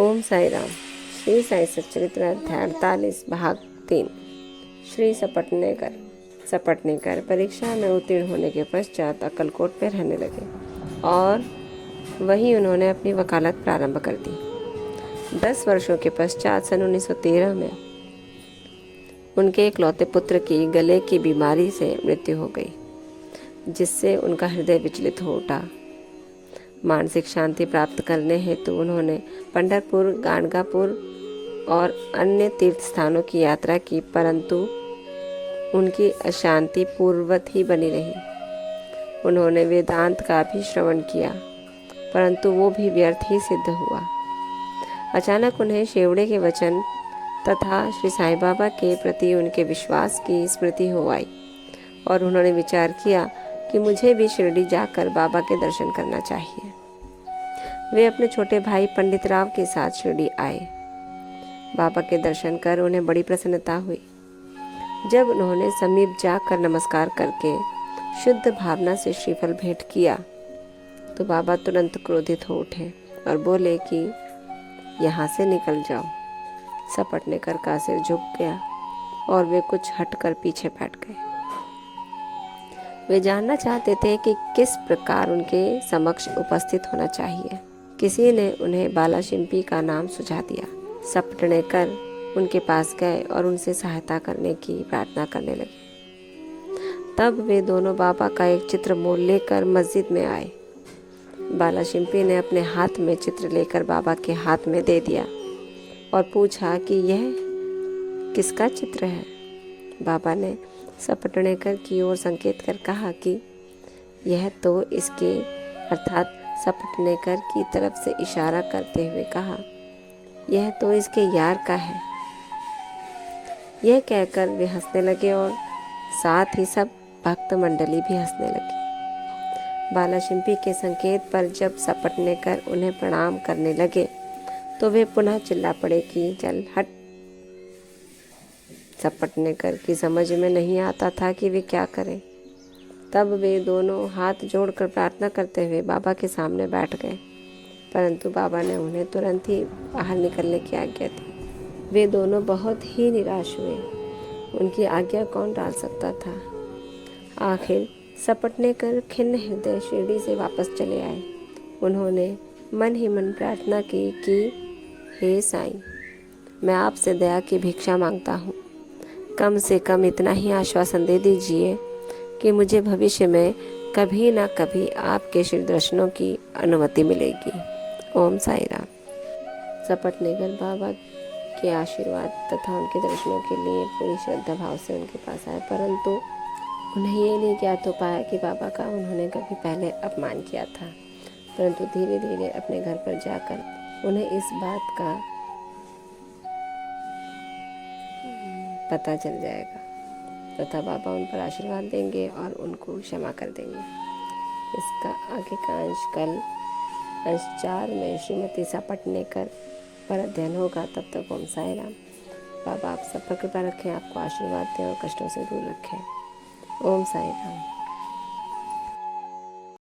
ओम साई राम। श्री साई सच्चरित्र अध्याय 48 भाग 3। श्री सपटनेकर परीक्षा में उत्तीर्ण होने के पश्चात अक्कलकोट में रहने लगे और वहीं उन्होंने अपनी वकालत प्रारंभ कर दी। 10 वर्षों के पश्चात सन 1913 में उनके इकलौते पुत्र की गले की बीमारी से मृत्यु हो गई, जिससे उनका हृदय विचलित हो उठा। मानसिक शांति प्राप्त करने हेतु उन्होंने पंढरपुर, गाणगापुर और अन्य तीर्थ स्थानों की यात्रा की, परंतु उनकी अशांति पूर्ववत ही बनी रही। उन्होंने वेदांत का भी श्रवण किया, परंतु वो भी व्यर्थ ही सिद्ध हुआ। अचानक उन्हें शेवड़े के वचन तथा श्री साईं बाबा के प्रति उनके विश्वास की स्मृति हो आई और उन्होंने विचार किया कि मुझे भी शिरडी जाकर बाबा के दर्शन करना चाहिए। वे अपने छोटे भाई पंडित राव के साथ शिरडी आए। बाबा के दर्शन कर उन्हें बड़ी प्रसन्नता हुई। जब उन्होंने समीप जाकर नमस्कार करके शुद्ध भावना से श्रीफल भेंट किया तो बाबा तुरंत क्रोधित हो उठे और बोले कि यहाँ से निकल जाओ। सपटनेकर का सिर झुक गया और वे कुछ हटकर पीछे बैठ गए। वे जानना चाहते थे कि किस प्रकार उनके समक्ष उपस्थित होना चाहिए। किसी ने उन्हें बालाशिम्पी का नाम सुझा दिया। सपटनेकर उनके पास गए और उनसे सहायता करने की प्रार्थना करने लगे। तब वे दोनों बाबा का एक चित्र मोल लेकर मस्जिद में आए। बालाशिम्पी ने अपने हाथ में चित्र लेकर बाबा के हाथ में दे दिया और पूछा कि यह किसका चित्र है। बाबा ने सपटनेकर की ओर संकेत कर कहा कि यह तो इसके अर्थात सपटनेकर की तरफ से इशारा करते हुए कहा, यह तो इसके यार का है। यह कहकर वे हंसने लगे और साथ ही सब भक्त मंडली भी हंसने लगी। बालाशिम्पी के संकेत पर जब सपटनेकर उन्हें प्रणाम करने लगे तो वे पुनः चिल्ला पड़े कि चल हट। सपटनेकर की समझ में नहीं आता था कि वे क्या करें। तब वे दोनों हाथ जोड़कर प्रार्थना करते हुए बाबा के सामने बैठ गए, परंतु बाबा ने उन्हें तुरंत ही बाहर निकलने की आज्ञा दी। वे दोनों बहुत ही निराश हुए। उनकी आज्ञा कौन टाल सकता था। आखिर सपटनेकर खिन्न हृदय शिरडी से वापस चले आए। उन्होंने मन ही मन प्रार्थना की कि हे साईं, मैं आपसे दया की भिक्षा मांगता हूँ। कम से कम इतना ही आश्वासन दे दीजिए कि मुझे भविष्य में कभी ना कभी आपके श्री दर्शनों की अनुमति मिलेगी। ओम साई राम। सपटनेकर बाबा के आशीर्वाद तथा उनके दर्शनों के लिए पूरी श्रद्धा भाव से उनके पास आए, परंतु उन्हें ये नहीं ज्ञात हो पाया कि बाबा का उन्होंने कभी पहले अपमान किया था। परंतु धीरे धीरे अपने घर पर जाकर उन्हें इस बात का पता चल जाएगा तथा बाबा उन पर आशीर्वाद देंगे और उनको क्षमा कर देंगे। इसका आगे का अंश कल अंश 4 में श्रीमती सपटनेकर पर अध्ययन होगा। तब तक ओम साई राम। बाबा आप सब पर कृपा रखें, आपको आशीर्वाद दें और कष्टों से दूर रखें। ओम साई राम।